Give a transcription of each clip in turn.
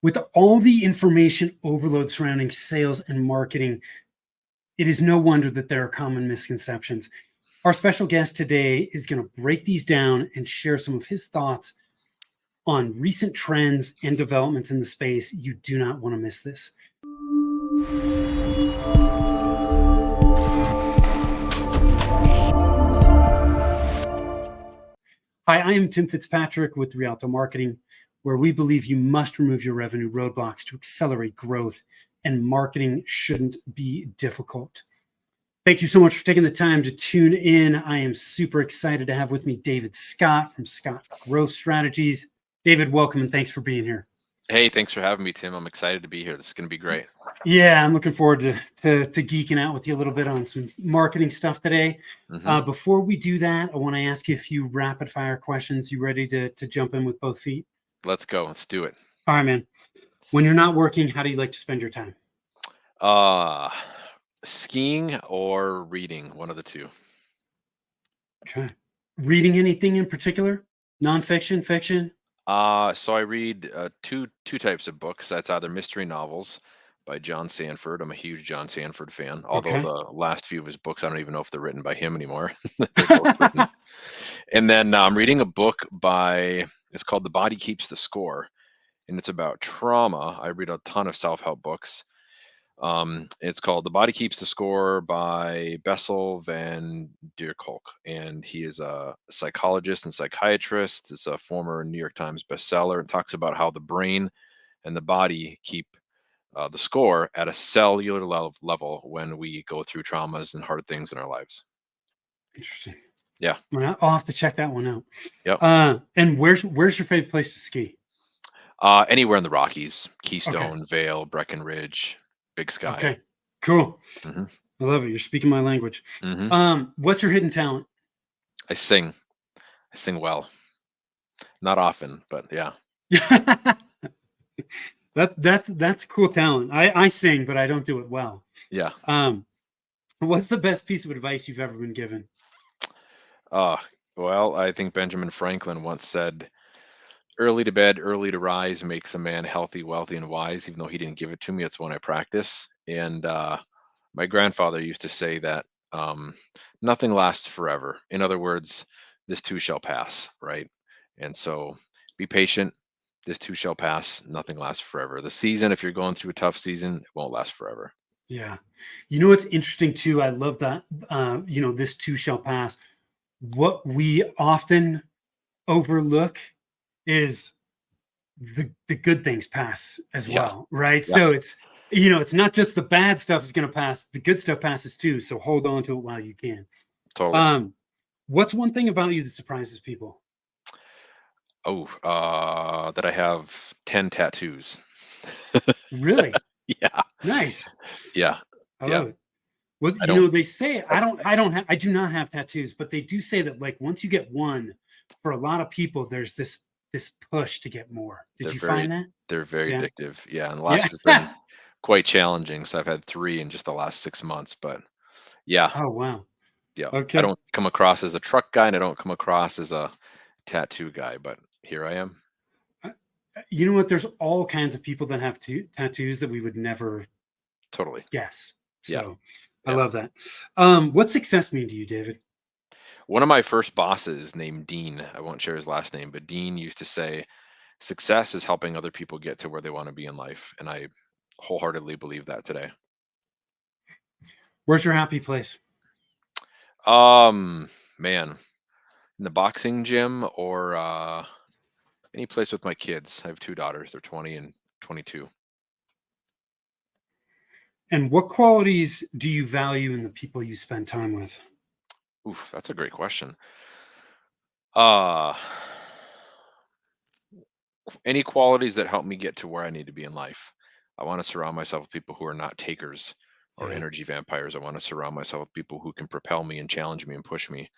With all the information overload surrounding sales and marketing, it is no wonder that there are common misconceptions. Our special guest today is going to break these down and share some of his thoughts on recent trends and developments in the space. You do not want to miss this. Hi, I am Tim Fitzpatrick with Rialto Marketing, where we believe you must remove your revenue roadblocks to accelerate growth, and marketing shouldn't be difficult. Thank you so much for taking the time to tune in. I am super excited to have with me David Scott from Scott Growth Strategies. David, welcome and thanks for being here. Hey, thanks for having me, Tim. I'm excited to be here. This is going to be great. Yeah, I'm looking forward to geeking out with you a little bit on some marketing stuff today. Before we do that, I want to ask you a few rapid fire questions. You ready to jump in with both feet? Let's go. Let's do it. All right, man. When you're not working, how do you like to spend your time? Skiing or reading, one of the two. Okay. Reading anything in particular? Nonfiction, fiction? So I read two types of books. That's either mystery novels by John Sanford. I'm a huge John Sanford fan, although Okay. the last few of his books, I don't even know if they're written by him anymore. They're ghostwritten. And then I'm reading a book it's called The Body Keeps the Score, and it's about trauma. I read a ton of self-help books. It's called The Body Keeps the Score by Bessel van der Kolk, and he is a psychologist and psychiatrist. It's a former New York Times bestseller. It talks about how the brain and the body keep the score at a cellular level when we go through traumas and hard things in our lives. Interesting. Yeah. I'll have to check that one out. Yep. And where's your favorite place to ski? Anywhere in the Rockies, Keystone, Vale, Breckenridge, Big Sky. Okay, cool. Mm-hmm. I love it. You're speaking my language. Mm-hmm. What's your hidden talent? I sing well. Not often, but yeah. That's a cool talent. I sing, but I don't do it well. Yeah. What's the best piece of advice you've ever been given? Well, I think Benjamin Franklin once said, early to bed, early to rise makes a man healthy, wealthy, and wise. Even though he didn't give it to me, it's one I practice. And my grandfather used to say that nothing lasts forever. In other words, this too shall pass, right? And so be patient. This too shall pass. Nothing lasts forever. The season, if you're going through a tough season, it won't last forever. Yeah. You know what's interesting too? I love that. This too shall pass. What we often overlook is the good things pass as well, right? Yeah. So it's not just the bad stuff is going to pass, the good stuff passes too, so hold on to it while you can. Totally. What's one thing about you that surprises people? That I have 10 tattoos. Really? Yeah. Nice. Yeah. I love it. Well, they say I do not have tattoos, but they do say that like once you get one, for a lot of people, there's this push to get more. Did you find that? They're very addictive. Yeah. And the last has been quite challenging. So I've had 3 in just the last 6 months, but yeah. Oh, wow. Yeah. Okay. I don't come across as a truck guy and I don't come across as a tattoo guy, but here I am. You know what? There's all kinds of people that have tattoos that we would never guess. So I love that. What's success mean to you, David? One of my first bosses named Dean, I won't share his last name, but Dean used to say, success is helping other people get to where they want to be in life. And I wholeheartedly believe that today. Where's your happy place? Man, in the boxing gym or any place with my kids. I have 2 daughters. They're 20 and 22. And what qualities do you value in the people you spend time with? Oof, that's a great question. Any qualities that help me get to where I need to be in life. I want to surround myself with people who are not takers or energy vampires. I want to surround myself with people who can propel me and challenge me and push me.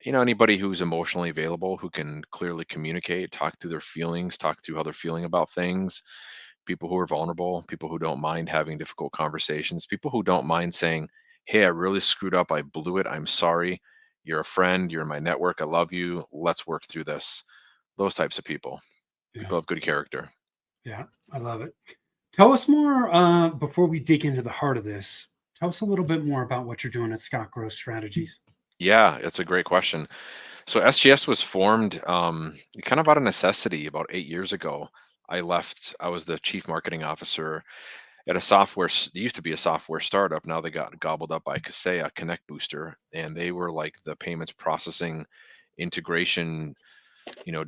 Anybody who's emotionally available, who can clearly communicate, talk through their feelings, talk through how they're feeling about things, people who are vulnerable, people who don't mind having difficult conversations, people who don't mind saying, hey, I really screwed up. I blew it. I'm sorry. You're a friend. You're in my network. I love you. Let's work through this. Those types of people. People have good character. Yeah, I love it. Tell us more before we dig into the heart of this. Tell us a little bit more about what you're doing at Scott Growth Strategies. Yeah, it's a great question. So SGS was formed kind of out of necessity about 8 years ago. I left, I was the chief marketing officer at a it used to be a software startup. Now they got gobbled up by Kaseya, Connect Booster, and they were like the payments processing integration,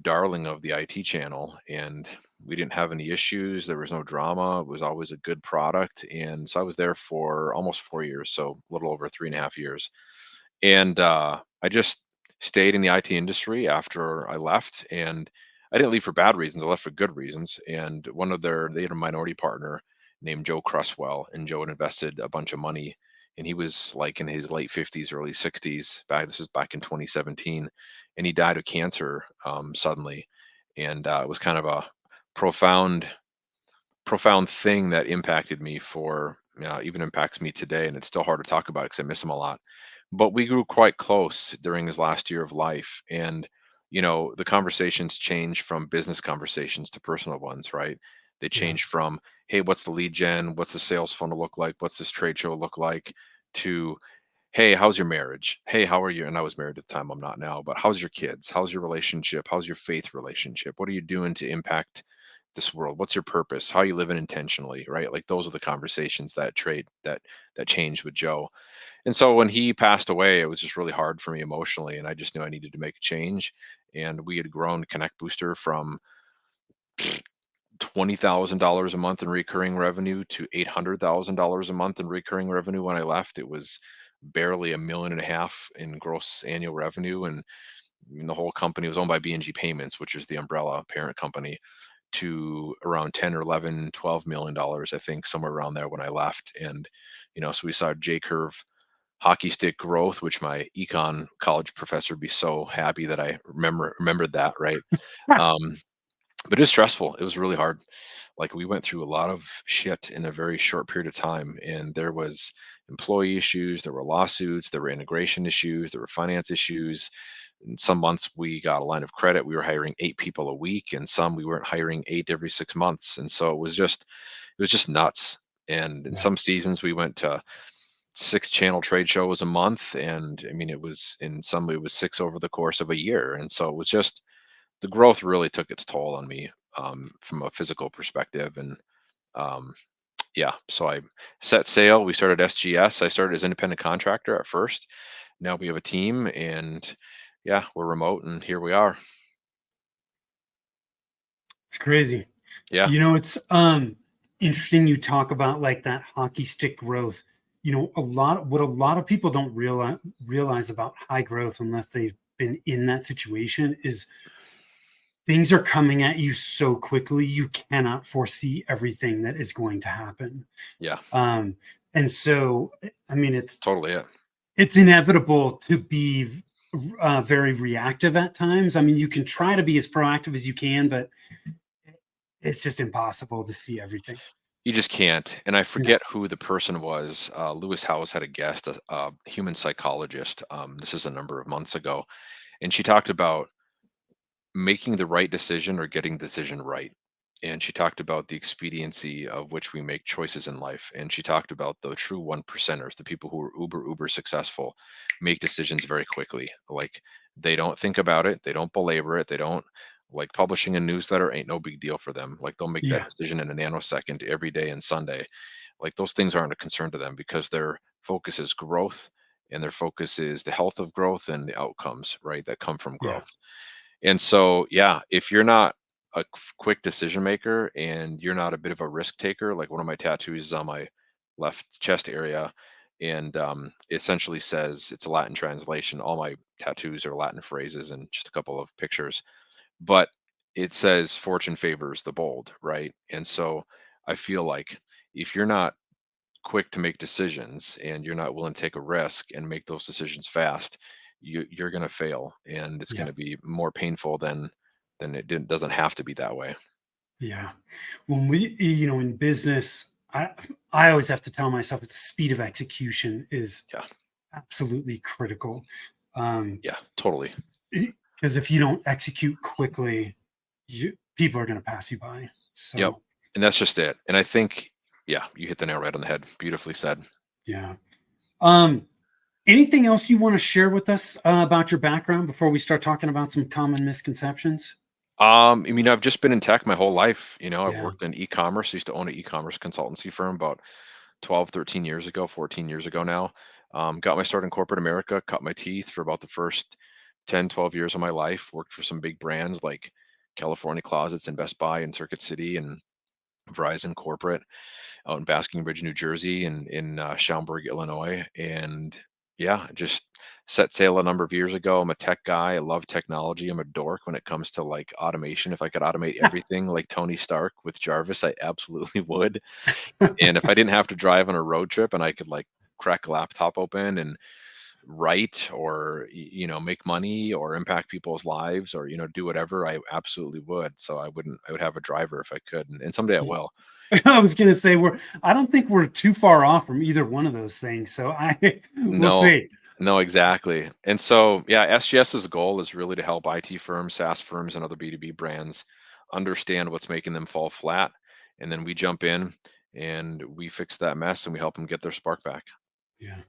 darling of the IT channel. And we didn't have any issues. There was no drama. It was always a good product. And so I was there for almost 4 years, so a little over 3.5 years. And I just stayed in the IT industry after I left. And I didn't leave for bad reasons. I left for good reasons. And they had a minority partner named Joe Cresswell, and Joe had invested a bunch of money. And he was like in his late 50s, early 60s. This is back in 2017, and he died of cancer suddenly. And it was kind of a profound profound thing that impacted me for even impacts me today, and it's still hard to talk about because I miss him a lot. But we grew quite close during his last year of life, and the conversations changed from business conversations to personal ones, right? They Yeah, changed from, hey, what's the lead gen, what's the sales funnel look like, what's this trade show look like, to, hey, how's your marriage, hey, how are you, and I was married at the time, I'm not now, but how's your kids, how's your relationship, how's your faith relationship, what are you doing to impact this world, what's your purpose, how are you living intentionally, right? Like those are the conversations that changed with Joe. And so when he passed away, it was just really hard for me emotionally, and I just knew I needed to make a change. And we had grown Connect Booster from $20,000 a month in recurring revenue to $800,000 a month in recurring revenue. When I left, it was barely $1.5 million in gross annual revenue. And the whole company was owned by B&G Payments, which is the umbrella parent company, to around 10 or 11, $12 million, I think, somewhere around there when I left. And so we saw J curve hockey stick growth, which my econ college professor would be so happy that I remembered that, right? um, but it's stressful. It was really hard. Like, we went through a lot of shit in a very short period of time, and there was employee issues, there were lawsuits, there were integration issues, there were finance issues. In some months we got a line of credit, we were hiring 8 people a week, and some we weren't hiring 8 every 6 months. And so it was just nuts. And in yeah, some seasons we went to 6 channel trade shows a month, and I mean, it was six over the course of a year. And so it was just, the growth really took its toll on me, from a physical perspective. And um, yeah, so I set sail. We started SGS. I started as independent contractor at first. Now we have a team, and yeah, we're remote, and here we are. it's crazy. Yeah, It's interesting you talk about like that hockey stick growth. A lot of people don't realize about high growth unless they've been in that situation is things are coming at you so quickly you cannot foresee everything that is going to happen. yeah, Um and so I mean totally. Yeah, it's inevitable to be very reactive at times. I mean, you can try to be as proactive as you can, but it's just impossible to see everything. you just can't. And I No. forget who the person was. Lewis Howes had a guest, a human psychologist. This is a number of months ago, and she talked about making the right decision or getting the decision right. And she talked about the expediency of which we make choices in life. And she talked about the true one percenters, the people who are uber successful, make decisions very quickly. Like, they don't think about it, they don't belabor it, they don't, like, publishing a newsletter ain't no big deal for them. Like, they'll make that Yeah. decision in a nanosecond every day and Sunday. Like, those things aren't a concern to them because their focus is growth, and their focus is the health of growth and the outcomes, right, that come from Yeah. growth. And so, yeah, if you're not a quick decision maker and you're not a bit of a risk taker, like, one of my tattoos is on my left chest area, and essentially says, it's a Latin translation. All my tattoos are Latin phrases and just a couple of pictures, but it says, "Fortune favors the bold," right? And so I feel like if you're not quick to make decisions and you're not willing to take a risk and make those decisions fast, you're going to fail, and it's going Yeah. to be more painful than doesn't have to be that way. Yeah. When in business, I always have to tell myself it's the speed of execution is Yeah, absolutely critical. Um, yeah, totally. because if you don't execute quickly, people are going to pass you by. Yep. So And that's just it. And I think, yeah, you hit the nail right on the head. Beautifully said. Yeah. Um, Anything else you want to share with us about your background before we start talking about some common misconceptions? I mean, I've just been in tech my whole life. I've Yeah. worked in e-commerce. I used to own an e-commerce consultancy firm about 12, 13 years ago, 14 years ago now. Got my start in corporate America, cut my teeth for about the first 10, 12 years of my life, worked for some big brands like California Closets and Best Buy and Circuit City and Verizon Corporate out in Basking Ridge, New Jersey, and in Schaumburg, Illinois. And yeah, just set sail a number of years ago. I'm a tech guy. I love technology. I'm a dork when it comes to like automation. If I could automate everything like Tony Stark with Jarvis, I absolutely would. And if I didn't have to drive on a road trip and I could like crack a laptop open and write or make money or impact people's lives or do whatever, I absolutely would. So I would have a driver if I could, and someday I will. I was gonna say I don't think we're too far off from either one of those things. So I we'll No, see. no, exactly. And so, yeah, SGS's goal is really to help IT firms, SaaS firms, and other B2B brands understand what's making them fall flat. And then we jump in and we fix that mess and we help them get their spark back. Yeah.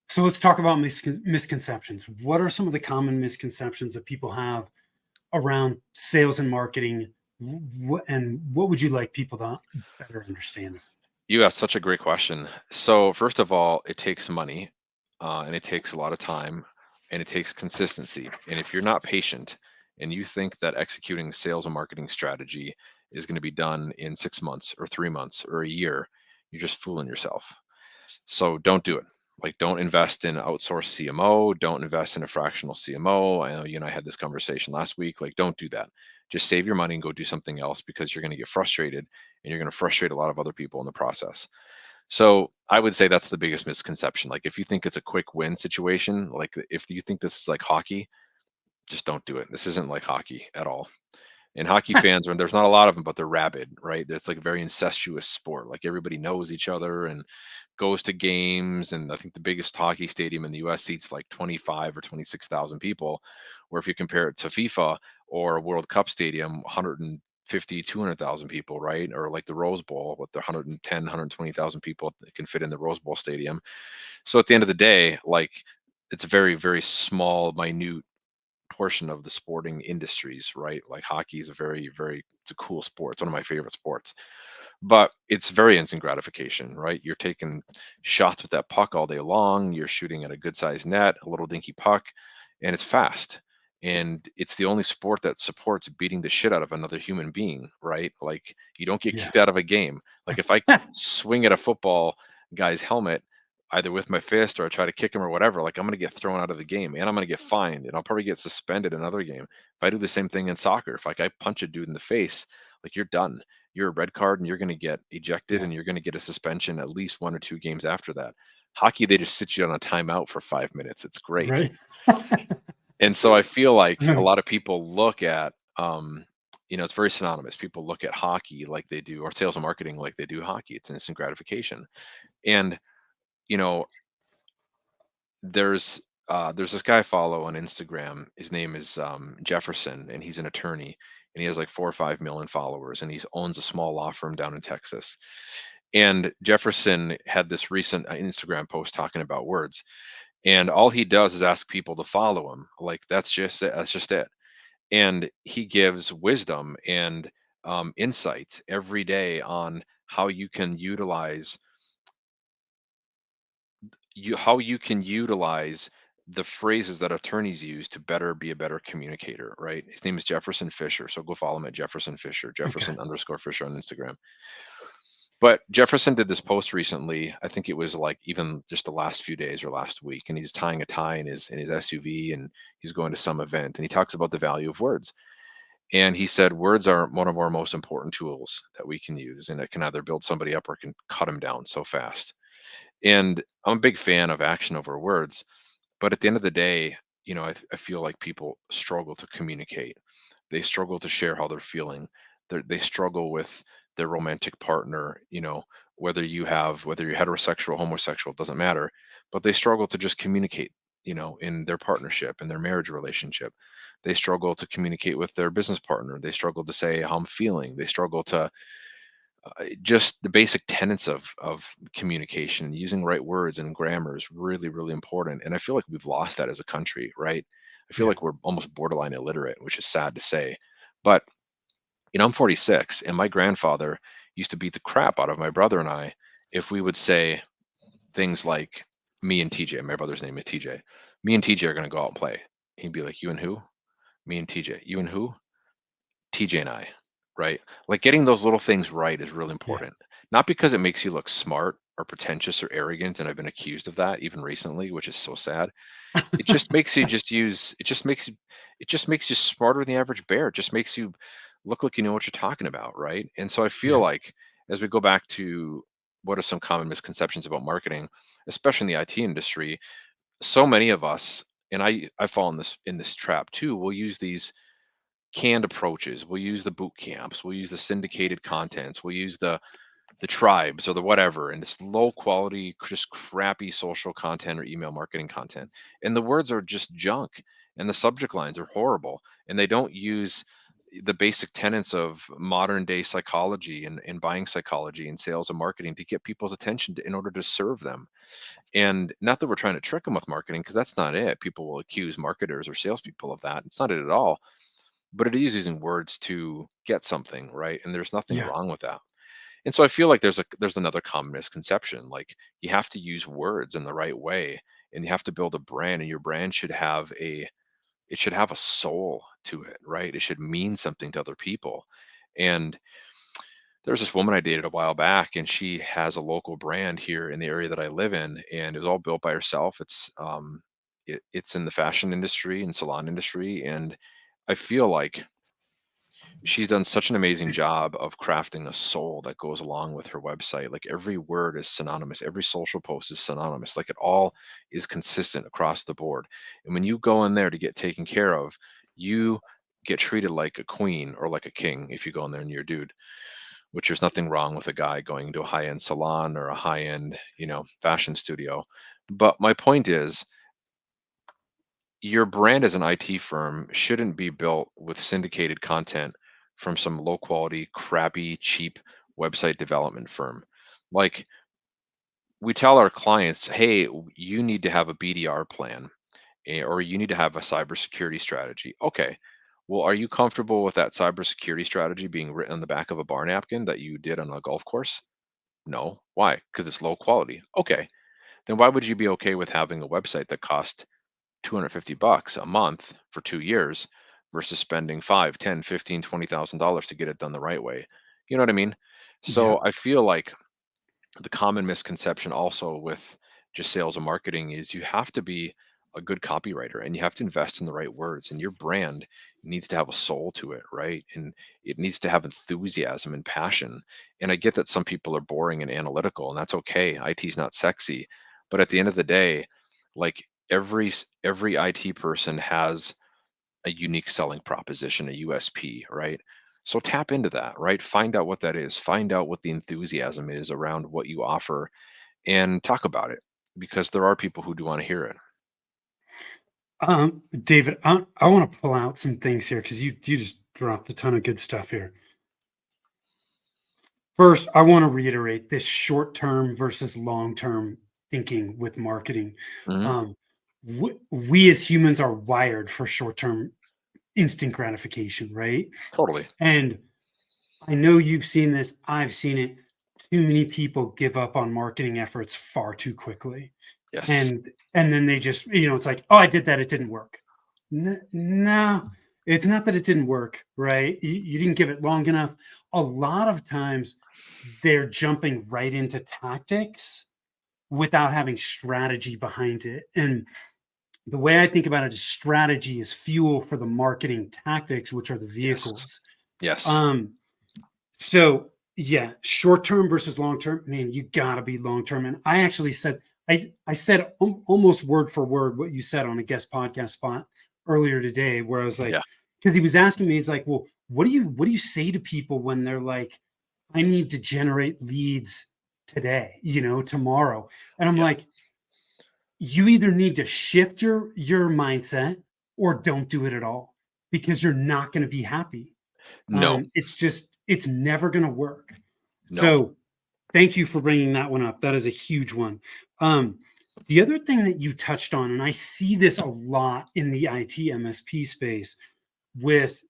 So let's talk about misconceptions. What are some of the common misconceptions that people have around sales and marketing? And what would you like people to better understand? You asked such a great question. So, first of all, it takes money and it takes a lot of time and it takes consistency. And if you're not patient and you think that executing sales and marketing strategy is going to be done in 6 months or 3 months or a year, you're just fooling yourself. So don't do it. Like, don't invest in outsourced CMO. Don't invest in a fractional CMO. I know I had this conversation last week. Like, don't do that. Just save your money and go do something else because you're going to get frustrated and you're going to frustrate a lot of other people in the process. So I would say that's the biggest misconception. Like, if you think it's a quick win situation, like if you think this is like hockey, just don't do it. This isn't like hockey at all. And hockey fans, when there's not a lot of them, but they're rabid, right? It's like a very incestuous sport. Like everybody knows each other and goes to games. And I think the biggest hockey stadium in the US seats like 25 or 26,000 people. Where if you compare it to FIFA or a World Cup stadium, 150, 200,000 people, right? Or like the Rose Bowl with the 110, 120,000 people that can fit in the Rose Bowl stadium. So at the end of the day, like it's a very, very small, minute portion of the sporting industries, right? Like hockey is a very, very, it's a cool sport. It's one of my favorite sports, but it's very instant gratification, right? You're taking shots with that puck all day long. You're shooting at a good sized net, a little dinky puck, and it's fast. And it's the only sport that supports beating the shit out of another human being, right? Like you don't get Yeah. kicked out of a game. Like if I swing at a football guy's helmet, either with my fist or I try to kick him or whatever, like I'm going to get thrown out of the game and I'm going to get fined and I'll probably get suspended another game. If I do the same thing in soccer, if like I punch a dude in the face, like you're done. You're a red card and you're going to get ejected Yeah. and you're going to get a suspension at least 1 or 2 games after that. Hockey, they just sit you on a timeout for 5 minutes. It's great. Right. And so I feel like a lot of people look at, it's very synonymous. People look at hockey like they do, or sales and marketing like they do hockey. It's instant gratification. And, you know, there's this guy I follow on Instagram. His name is Jefferson, and he's an attorney, and he has like 4 or 5 million followers, and he owns a small law firm down in Texas. And Jefferson had this recent Instagram post talking about words, and all he does is ask people to follow him. Like that's just it. That's just it. And he gives wisdom and insights every day on how you can utilize how you can utilize the phrases that attorneys use to better be a better communicator, right? His name is Jefferson Fisher. So go follow him at Jefferson Fisher, Okay. Jefferson_Fisher on Instagram. But Jefferson did this post recently. I think it was like even just the last few days or last week, and he's tying a tie in his SUV and he's going to some event and he talks about the value of words. And he said words are one of our most important tools that we can use, and it can either build somebody up or it can cut them down so fast. And I'm a big fan of action over words, but at the end of the day, I feel like people struggle to communicate. They struggle to share how they're feeling. They struggle with their romantic partner, whether you're heterosexual, homosexual, it doesn't matter, but they struggle to just communicate, in their partnership and their marriage relationship. They struggle to communicate with their business partner. They struggle to say how I'm feeling. They struggle to just the basic tenets of communication. Using right words and grammar is really, really important. And I feel like we've lost that as a country, right? I feel Yeah. like we're almost borderline illiterate, which is sad to say. But I'm 46, and my grandfather used to beat the crap out of my brother and I if we would say things like, me and TJ, my brother's name is TJ, me and TJ are going to go out and play. He'd be like, you and who? Me and TJ. You and who? TJ and I, right? Like getting those little things right is really Yeah. important. Not because it makes you look smart or pretentious or arrogant, and I've been accused of that even recently, which is so sad. It just makes you just use it just makes you smarter than the average bear. It just makes you look like you know what you're talking about, right? And so I feel Yeah. like as we go back to what are some common misconceptions about marketing, especially in the IT industry, so many of us, and I fall in this trap too, will use these canned approaches. We'll use the boot camps, we'll use the syndicated contents, we'll use the tribes or the whatever, and it's low quality, just crappy social content or email marketing content. And the words are just junk, and the subject lines are horrible, and they don't use the basic tenets of modern day psychology and buying psychology and sales and marketing to get people's attention in order to serve them. And not that we're trying to trick them with marketing, because that's not it. People will accuse marketers or salespeople of that. It's not it at all, but it is using words to get something, right? And there's nothing Yeah. wrong with that. And so I feel like there's another common misconception. Like you have to use words in the right way, and you have to build a brand, and your brand should have a soul to it, right? It should mean something to other people. And there's this woman I dated a while back, and she has a local brand here in the area that I live in, and it was all built by herself. It's in the fashion industry and salon industry, and I feel like she's done such an amazing job of crafting a soul that goes along with her website. Like every word is synonymous, every social post is synonymous, like it all is consistent across the board. And when you go in there to get taken care of, you get treated like a queen or like a king if you go in there and you're a dude, which there's nothing wrong with a guy going to a high-end salon or a high-end, fashion studio. But my point is, your brand as an IT firm shouldn't be built with syndicated content from some low quality, crappy, cheap website development firm. Like we tell our clients, hey, you need to have a BDR plan, or you need to have a cybersecurity strategy. Okay. Well, are you comfortable with that cybersecurity strategy being written on the back of a bar napkin that you did on a golf course? No. Why? Because it's low quality. Okay. Then why would you be okay with having a website that costs $250 a month for 2 years versus spending 5, 10, 15, $20,000 to get it done the right way? You know what I mean? Yeah. So I feel like the common misconception also with just sales and marketing is you have to be a good copywriter, and you have to invest in the right words, and your brand needs to have a soul to it, right? And it needs to have enthusiasm and passion. And I get that some people are boring and analytical, and that's okay. IT's not sexy, but at the end of the day, like every IT person has a unique selling proposition, a USP, right? So tap into that, right? Find out what that is. Find out what the enthusiasm is around what you offer, and talk about it, because there are people who do want to hear it. David, I want to pull out some things here because you just dropped a ton of good stuff here. First, I want to reiterate this short term versus long term thinking with marketing. Hmm. Um, we as humans are wired for short term instant gratification, right? Totally. And I know you've seen this, I've seen it. Too many people give up on marketing efforts far too quickly. Yes. And then they just, it's like, oh, I did that, it didn't work. No, it's not that it didn't work, right? You didn't give it long enough. A lot of times they're jumping right into tactics without having strategy behind it. And the way I think about it is strategy is fuel for the marketing tactics, which are the Yes. vehicles. Yes. Um, so yeah, short term versus long term, man, you gotta be long term. And I actually said, I said almost word for word what you said on a guest podcast spot earlier today, where I was like, Yeah. because he was asking me, he's like, well, what do you say to people when they're like, I need to generate leads today, tomorrow? And I'm Yeah. like, you either need to shift your mindset or don't do it at all. because you're not going to be happy. No, It's never going to work. no. So thank you for bringing that one up. That is a huge one. Um, the other thing that you touched on, and I see this a lot in the IT MSP space with,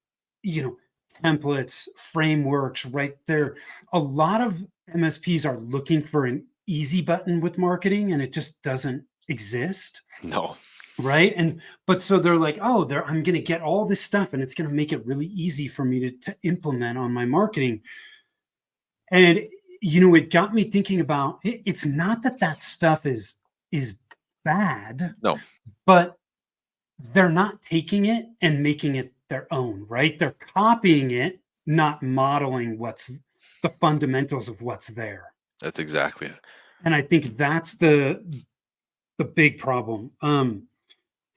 you know, templates, frameworks, right there. A lot of MSPs are looking for an easy button with marketing, and it just doesn't exist. No. Right. And but so they're like, oh, I'm gonna get all this stuff and it's gonna make it really easy for me to implement on my marketing. And it got me thinking about it's not that that stuff is bad, No. but they're not taking it and making it their own, right? They're copying it, not modeling what's the fundamentals of what's there. That's exactly it. And I think that's the big problem.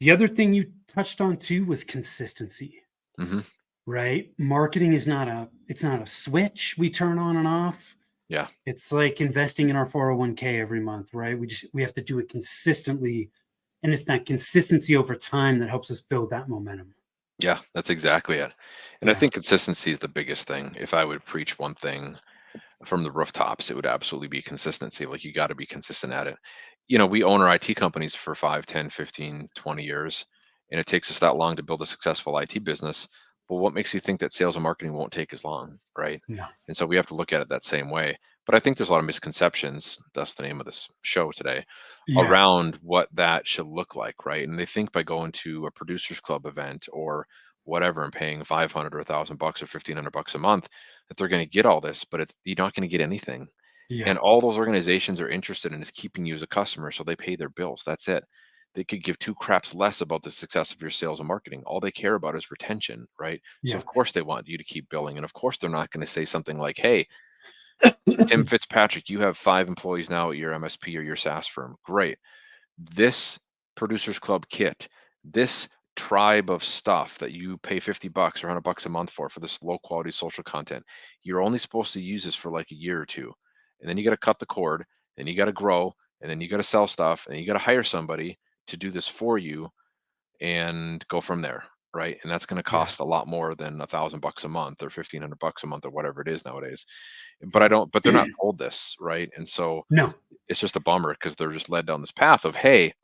The other thing you touched on too was consistency, Hmm. right? Marketing is not a switch we turn on and off. Yeah. It's like investing in our 401k every month, right? We have to do it consistently, and it's that consistency over time that helps us build that momentum. Yeah, that's exactly it. And I Yeah. think consistency is the biggest thing. If I would preach one thing from the rooftops, it would absolutely be consistency. Like you got to be consistent at it. We own our IT companies for 5, 10, 15, 20 years, and it takes us that long to build a successful IT business. But what makes you think that sales and marketing won't take as long, right? No. And so we have to look at it that same way. But I think there's a lot of misconceptions, that's the name of this show today, Yeah. around what that should look like, right? And they think by going to a producers club event or whatever and paying 500 or 1,000 bucks or 1,500 bucks a month that they're going to get all this, but you're not going to get anything. Yeah. And all those organizations are interested in is keeping you as a customer, so they pay their bills. That's it. They could give two craps less about the success of your sales and marketing. All they care about is retention, right? So Yeah. of course they want you to keep billing, and of course they're not going to say something like, "Hey, Tim Fitzpatrick, you have 5 employees now at your MSP or your SaaS firm. Great. This producers club kit, this tribe of stuff that you pay 50 bucks or 100 bucks a month for this low quality social content, you're only supposed to use this for like a year or two. And then you got to cut the cord, then you got to grow, and then you got to sell stuff, and you got to hire somebody to do this for you and go from there." Right. And that's going to Yeah. cost a lot more than 1,000 bucks a month or 1,500 bucks a month or whatever it is nowadays. But I Yeah. don't, but they're not told this. Right. And so No. it's just a bummer because they're just led down this path of, hey,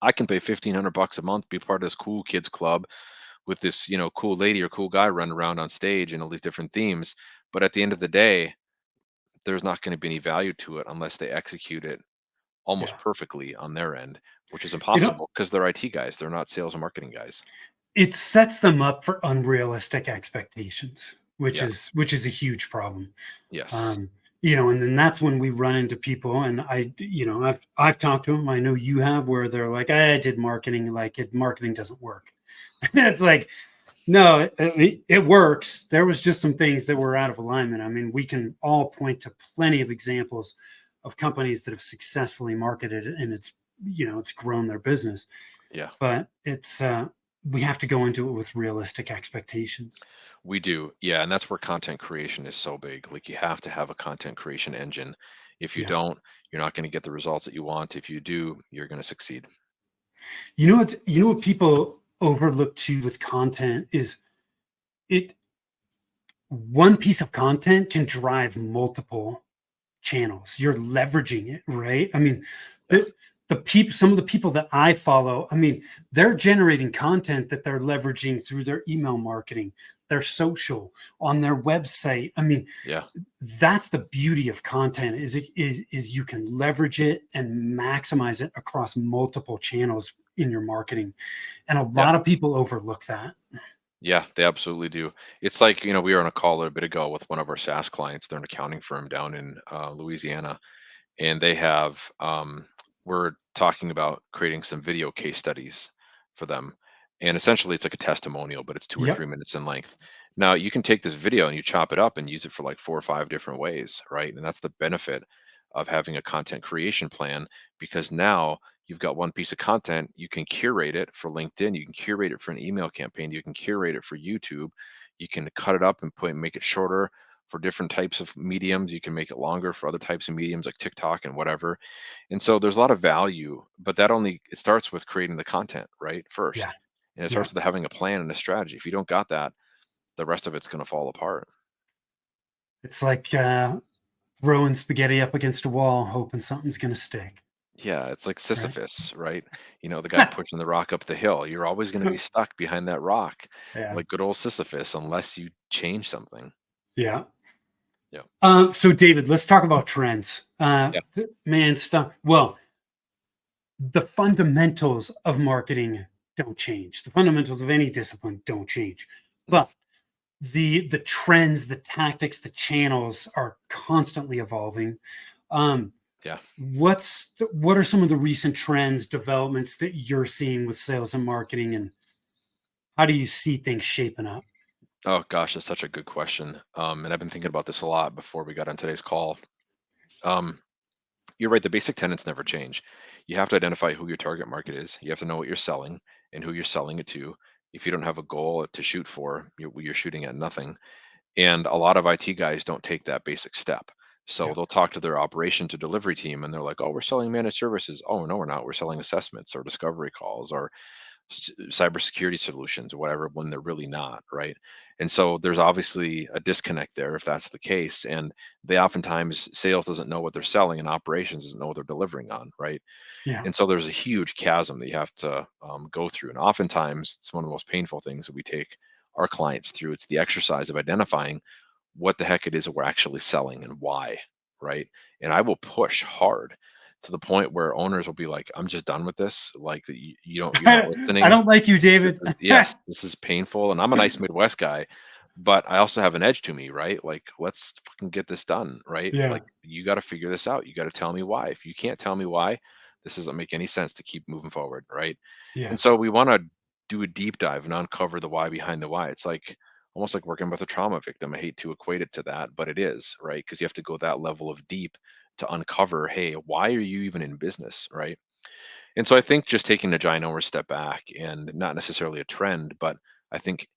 I can pay 1,500 bucks a month, be part of this cool kids club with this, cool lady or cool guy running around on stage and all these different themes. But at the end of the day, there's not going to be any value to it unless they execute it almost Yeah. perfectly on their end, which is You know, impossible because they're IT guys. They're not sales and marketing guys. it sets them up for unrealistic expectations, which Yes. is a huge problem. Yes. Um, and then that's when we run into people, and I've talked to them. I know you have, where they're like, I did marketing, like marketing doesn't work. It's like, no, it works. There was just some things that were out of alignment. I mean, we can all point to plenty of examples of companies that have successfully marketed and it's grown their business, Yeah. but we have to go into it with realistic expectations. We do. Yeah. And that's where content creation is so big. Like you have to have a content creation engine. If you Yeah. don't, you're not going to get the results that you want. If you do, you're going to succeed. You know what people overlook too with content is it one piece of content can drive multiple channels. You're leveraging it, right? I mean, Yeah. some of the people that I follow, I mean, they're generating content that they're leveraging through their email marketing, their social, on their website. I mean, Yeah. that's the beauty of content is you can leverage it and maximize it across multiple channels in your marketing. And a Yeah. lot of people overlook that. Yeah, they absolutely do. It's like, we were on a call a bit ago with one of our SaaS clients. They're an accounting firm down in Louisiana, and they have, we're talking about creating some video case studies for them. And essentially, it's like a testimonial, but it's 2 or 3 minutes in length. Now, you can take this video and you chop it up and use it for like 4 or 5 different ways, right? And that's the benefit of having a content creation plan, because now you've got one piece of content. You can curate it for LinkedIn, you can curate it for an email campaign, you can curate it for YouTube, you can cut it up and make it shorter for different types of mediums, you can make it longer for other types of mediums like TikTok and whatever. And so there's a lot of value, but it starts with creating the content, right? Yeah. First. And it Yeah. starts with having a plan and a strategy. If you don't got that, the rest of it's going to fall apart. It's like throwing spaghetti up against a wall, hoping something's going to stick, Yeah, it's like right? Sisyphus, right? The guy pushing the rock up the hill. You're always going to be stuck behind that rock, Yeah. like good old Sisyphus, unless you change something. Yeah. Yeah. So, David, let's talk about trends. Yeah. Man, stuff. Well, the fundamentals of marketing don't change. The fundamentals of any discipline don't change, No. but the trends, the tactics, the channels are constantly evolving. Um, Yeah. what are some of the recent trends, developments that you're seeing with sales and marketing, and how do you see things shaping up? Oh gosh, that's such a good question. And I've been thinking about this a lot before we got on today's call. Um, you're right. The basic tenets never change. You have to identify who your target market is. You have to know what you're selling and who you're selling it to. If you don't have a goal to shoot for, you're shooting at nothing. And a lot of IT guys don't take that basic step. So Yeah, they'll talk to their operation to delivery team and they're like, oh, we're selling managed services. Oh, no, we're not. We're selling assessments or discovery calls or cybersecurity solutions or whatever when they're really not, right? And so there's obviously a disconnect there if that's the case. And they oftentimes, sales doesn't know what they're selling and operations doesn't know what they're delivering on, right? yeah, And so there's a huge chasm that you have to go through. And oftentimes it's one of the most painful things that we take our clients through. It's the exercise of identifying what the heck it is that we're actually selling and why, right? And I will push hard to the point where owners will be like, "I'm just done with this. Like that you're not I listening. don't like you, This David. is yes, this is painful." And I'm a nice Midwest guy, but I also have an edge to me, right? Like, let's fucking get this done, right? Yeah, Like, you got to figure this out. You got to tell me why. If you can't tell me why, this doesn't make any sense to keep moving forward, right? yeah, And so we want to do a deep dive and uncover the why behind the why. It's like almost like working with a trauma victim. I hate to equate it to that, but it is, right? Because you have to go that level of deep to uncover, hey, why are you even in business, right? And so I think just taking a ginormous step back and not necessarily a trend, but I think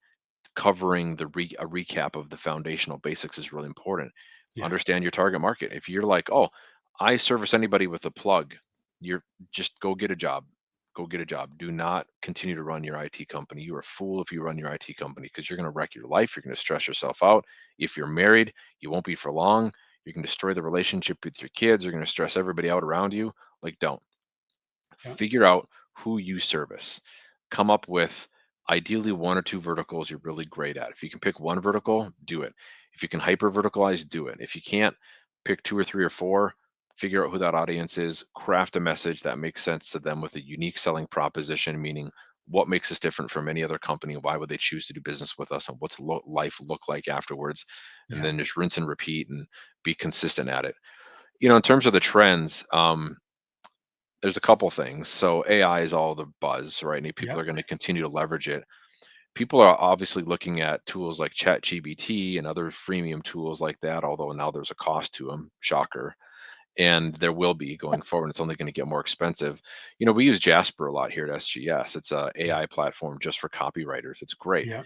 covering a recap of the foundational basics is really important. yeah, Understand your target market. If you're like, oh, I service anybody with a plug, you're just go get a job. Go get a job. Do not continue to run your IT company. You're a fool if you run your IT company because you're going to wreck your life. You're going to stress yourself out. If you're married, you won't be for long. You can destroy the relationship with your kids. You're going to stress everybody out around you. Like, don't yeah, figure out who you service. Come up with ideally one or two verticals you're really great at. If you can pick one vertical, do it. If you can hyper verticalize, do it. If you can't, pick two or three or four, figure out who that audience is, craft a message that makes sense to them with a unique selling proposition, meaning what makes us different from any other company? Why would they choose to do business with us? And what's life look like afterwards? And yeah, then just rinse and repeat and be consistent at it. In terms of the trends, there's a couple things. So AI is all the buzz, right? And people yeah, are going to continue to leverage it. People are obviously looking at tools like ChatGPT and other freemium tools like that, although now there's a cost to them. Shocker. And there will be going forward. It's only going to get more expensive. We use Jasper a lot here at SGS. It's a yeah, AI platform just for copywriters. It's great. yeah,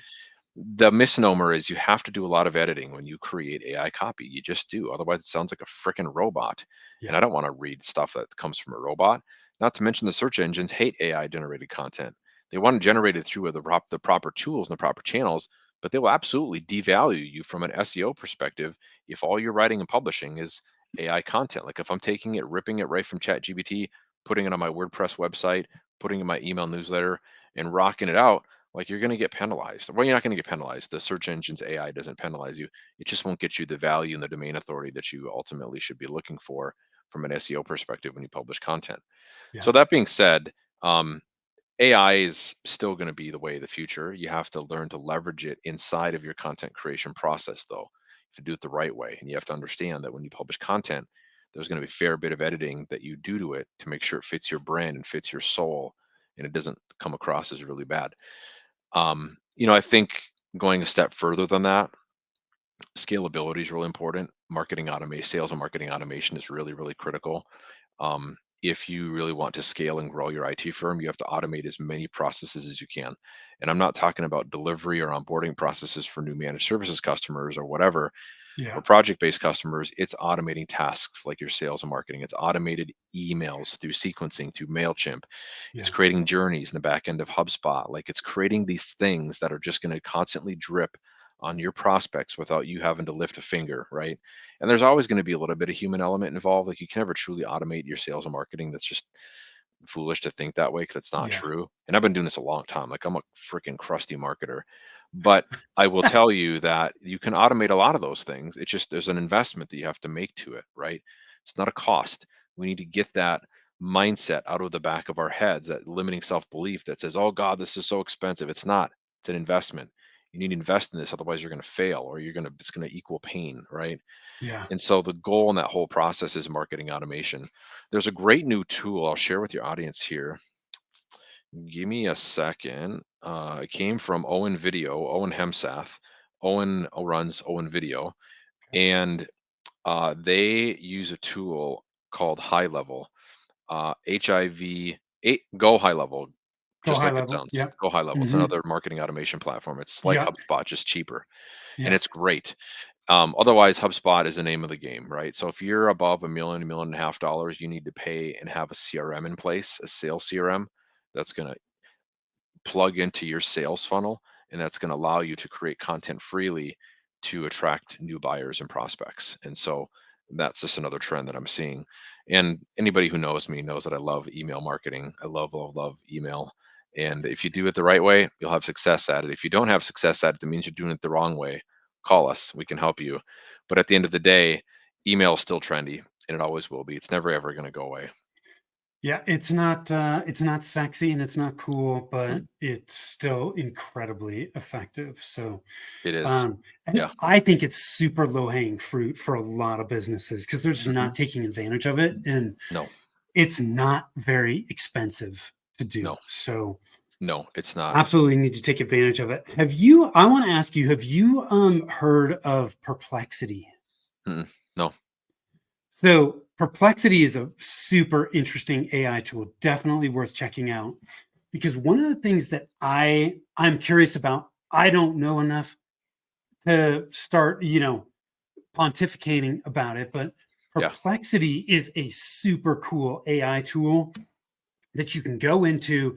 The misnomer is you have to do a lot of editing when you create AI copy. You just do. Otherwise, it sounds like a freaking robot. And yeah, I don't want to read stuff that comes from a robot. Not to mention the search engines hate AI generated content. They want to generate it through the proper tools and the proper channels, but they will absolutely devalue you from an SEO perspective if all you're writing and publishing is AI content. Like if I'm taking it, ripping it right from ChatGPT, putting it on my WordPress website, putting it in my email newsletter, and rocking it out, like you're going to get penalized. Well, you're not going to get penalized. The search engine's AI doesn't penalize you. It just won't get you the value and the domain authority that you ultimately should be looking for from an SEO perspective when you publish content. yeah, So that being said, um, AI is still going to be the way of the future. You have to learn to leverage it inside of your content creation process, though. You have to do it the right way, and you have to understand that when you publish content, there's going to be a fair bit of editing that you do to it to make sure it fits your brand and fits your soul, and it doesn't come across as really bad. I think going a step further than that, scalability is really important. Marketing automation, sales and marketing automation is really, really critical. If you really want to scale and grow your IT firm, you have to automate as many processes as you can. And I'm not talking about delivery or onboarding processes for new managed services customers or whatever. Yeah. For project-based customers, it's automating tasks like your sales and marketing. It's automated emails through sequencing, through MailChimp. It's Yeah. creating journeys in the back end of HubSpot. Like it's creating these things that are just going to constantly drip on your prospects without you having to lift a finger, right? And there's always going to be a little bit of human element involved. Like you can never truly automate your sales and marketing. That's just foolish to think that way because that's not Yeah. true. And I've been doing this a long time. Like I'm a freaking crusty marketer. But I will tell you that you can automate a lot of those things. It's just there's an investment that you have to make to it, right? It's not a cost. We need to get that mindset out of the back of our heads, that limiting self-belief that says, "Oh God, this is so expensive." It's not. It's an investment. You need to invest in this, otherwise you're going to fail, or it's going to equal pain, right? Yeah. And so the goal in that whole process is marketing automation. There's a great new tool I'll share with your audience here. Give me a second. It came from Owen Video, Owen Hemsath. Owen runs Owen Video, and they use a tool called High Level, HIV, Go High Level, Go just high like it level. sounds. Yep. Go High Level. It's Hmm. another marketing automation platform. It's like Yep. HubSpot, just cheaper, and Yep. it's great. Otherwise, HubSpot is the name of the game, right? So if you're above $1 and a half dollars, you need to pay and have a CRM in place, a sales CRM that's going to plug into your sales funnel, and that's going to allow you to create content freely to attract new buyers and prospects. And so that's just another trend that I'm seeing. And anybody who knows me knows that I love email marketing. I love email. And if you do it the right way, you'll have success at it. If you don't have success at it, that means you're doing it the wrong way. Call us. We can help you. But at the end of the day, email is still trendy, and it always will be. It's never ever going to go away. Yeah, it's not sexy and it's not cool, but Mm, it's still incredibly effective. So, it is. and Yeah. I think it's super low hanging fruit for a lot of businesses because they're just Hmm. not taking advantage of it, and No, it's not very expensive to no, do. So, no, it's not. absolutely need to take advantage of it. Have you? I want to ask you: have you heard of Perplexity? Mm-mm. No. So Perplexity is a super interesting AI tool, definitely worth checking out. Because one of the things that I'm curious about, I don't know enough to start, pontificating about it, but Yeah. Perplexity is a super cool AI tool that you can go into.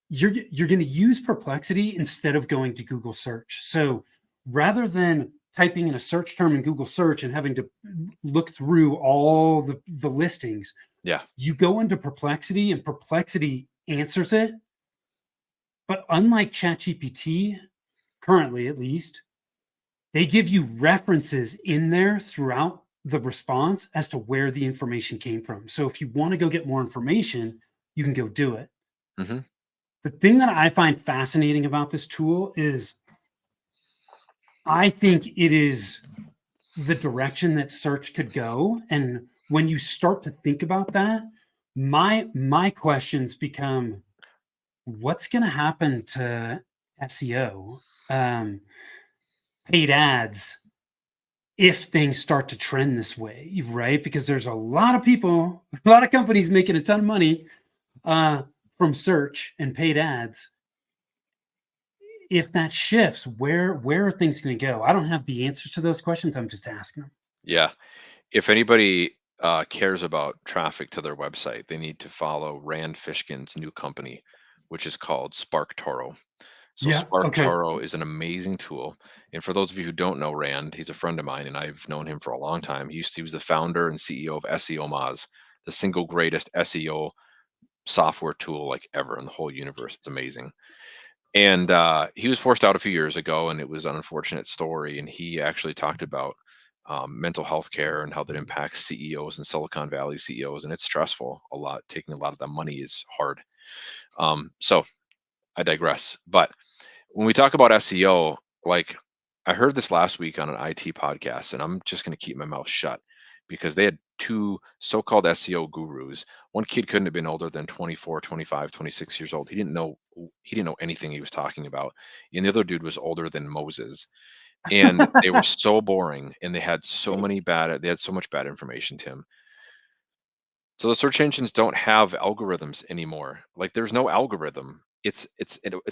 You're going to use Perplexity instead of going to Google search. So rather than typing in a search term in Google search and having to look through all the listings, Yeah. you go into Perplexity and Perplexity answers it. But unlike ChatGPT, currently at least, they give you references in there throughout the response as to where the information came from. So if you want to go get more information, you can go do it. Hmm. The thing that I find fascinating about this tool is I think it is the direction that search could go. And when you start to think about that, my questions become what's going to happen to SEO, paid ads, if things start to trend this way, right? Because there's a lot of people, a lot of companies making a ton of money uh, from search and paid ads. If that shifts, where are things going to go? I don't have the answers to those questions. I'm just asking them. Yeah. If anybody cares about traffic to their website, they need to follow Rand Fishkin's new company, which is called Spark Toro. So Yeah. Spark Okay. Toro is an amazing tool. And for those of you who don't know Rand, he's a friend of mine and I've known him for a long time. He was the founder and CEO of SEO Moz, the single greatest SEO software tool like ever in the whole universe. It's amazing. And he was forced out a few years ago, and it was an unfortunate story. And he actually talked about mental health care and how that impacts CEOs and Silicon Valley CEOs, and it's stressful. A lot taking a lot of that money is hard. So I digress. But when we talk about SEO, like I heard this last week on an IT podcast, and I'm just going to keep my mouth shut because they had two so-called SEO gurus. One kid couldn't have been older than 24, 25, 26 years old. He didn't know anything he was talking about. And the other dude was older than Moses. And they were so boring and they had so much bad information, Tim. So the search engines don't have algorithms anymore. Like there's no algorithm. It's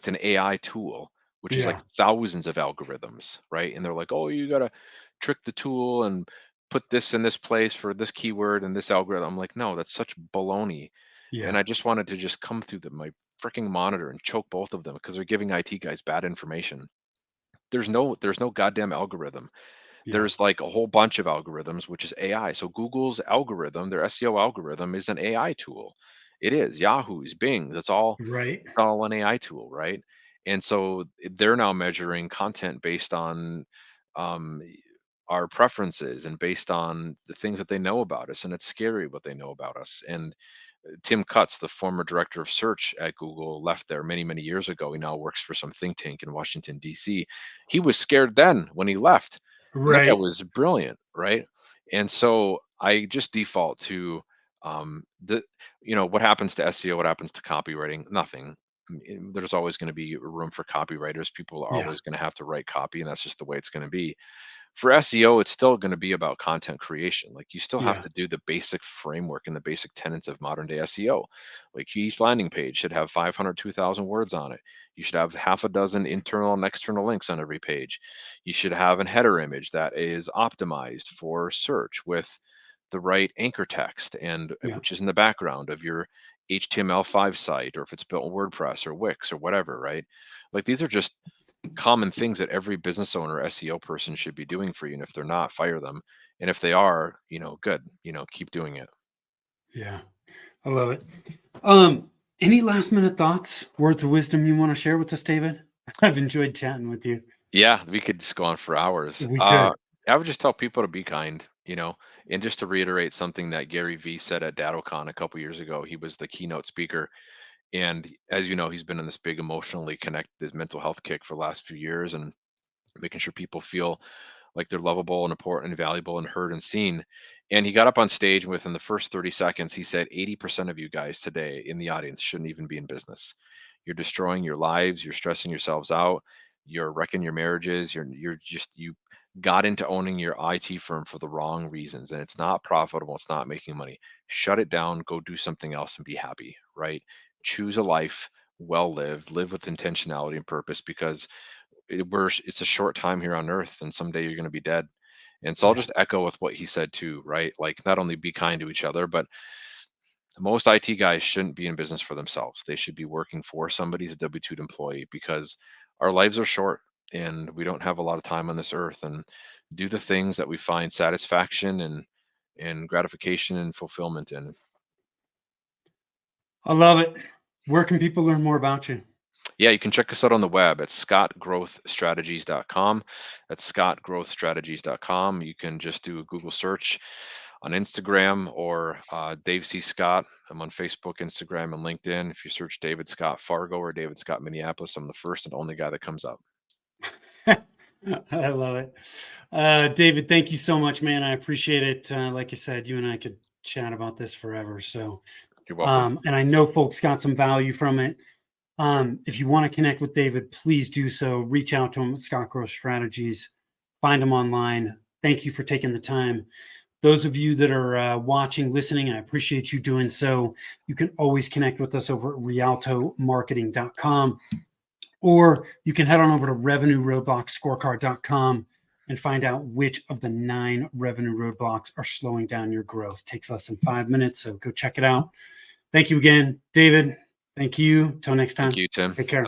an AI tool, which is like Yeah. thousands of algorithms, right? And they're like, oh, you gotta trick the tool and put this in this place for this keyword and this algorithm. I'm like, no, that's such baloney. And Yeah. I just wanted to just come through my freaking monitor and choke both of them because they're giving IT guys bad information. There's no goddamn algorithm. Yeah. There's like a whole bunch of algorithms, which is AI. So Google's algorithm, their SEO algorithm, is an AI tool. It is. Yahoo's, Bing, Right. it's all an AI tool, right? And so they're now measuring content based on um, our preferences and based on the things that they know about us. And it's scary what they know about us. And Tim Cutts, the former director of search at Google, left there many, many years ago. He now works for some think tank in Washington, D.C. He was scared then when he left. And that guy Right. was brilliant, right? And so I just default to the, what happens to SEO, what happens to copywriting? Nothing. There's always going to be room for copywriters. People are Yeah. always going to have to write copy, and that's just the way it's going to be. For SEO, it's still going to be about content creation. Like, you still have Yeah. to do the basic framework and the basic tenets of modern day SEO. Like, each landing page should have 500, 2,000 words on it. You should have half a dozen internal and external links on every page. You should have a header image that is optimized for search with the right anchor text, and Yeah. which is in the background of your HTML5 site, or if it's built in WordPress or Wix or whatever, right? Like, these are just common things that every business owner, SEO person should be doing for you. And if they're not, fire them. And if they are, good, keep doing it. Yeah. I love it. Um, any last minute thoughts, words of wisdom you want to share with us, David? I've enjoyed chatting with you. Yeah, we could just go on for hours. We could. I would just tell people to be kind, and just to reiterate something that Gary Vee said at DattoCon a couple years ago. He was the keynote speaker. And as you know, he's been in this big emotionally connected, this mental health kick for the last few years, and making sure people feel like they're lovable and important and valuable and heard and seen. And he got up on stage, and within the first 30 seconds, he said, 80% of you guys today in the audience shouldn't even be in business. You're destroying your lives, you're stressing yourselves out, you're wrecking your marriages, you got into owning your IT firm for the wrong reasons, and it's not profitable, it's not making money. Shut it down, go do something else and be happy, right? Choose a life well lived, live with intentionality and purpose, because it's a short time here on earth, and someday you're going to be dead. And so I'll Yeah. just echo with what he said too, right? Like, not only be kind to each other, but most IT guys shouldn't be in business for themselves. They should be working for somebody as a W-2 employee, because our lives are short and we don't have a lot of time on this earth. And do the things that we find satisfaction and gratification and fulfillment in. I love it. Where can people learn more about you? Yeah, you can check us out on the web at scottgrowthstrategies.com. That's scottgrowthstrategies.com. You can just do a Google search on Instagram, or Dave C. Scott. I'm on Facebook, Instagram, and LinkedIn. If you search David Scott Fargo or David Scott Minneapolis, I'm the first and only guy that comes up. I love it. David, thank you so much, man. I appreciate it. Like I said, you and I could chat about this forever. So, You're welcome. and I know folks got some value from it. If you want to connect with David, please do so. Reach out to him at Scott Growth Strategies. Find him online. Thank you for taking the time. Those of you that are watching, listening, I appreciate you doing so. You can always connect with us over at rialtomarketing.com, or you can head on over to revenueroadblockscorecard.com and find out which of the 9 revenue roadblocks are slowing down your growth. It takes less than 5 minutes, so go check it out. Thank you again, David. Thank you. Till next Thank time. you, Tim. Take care.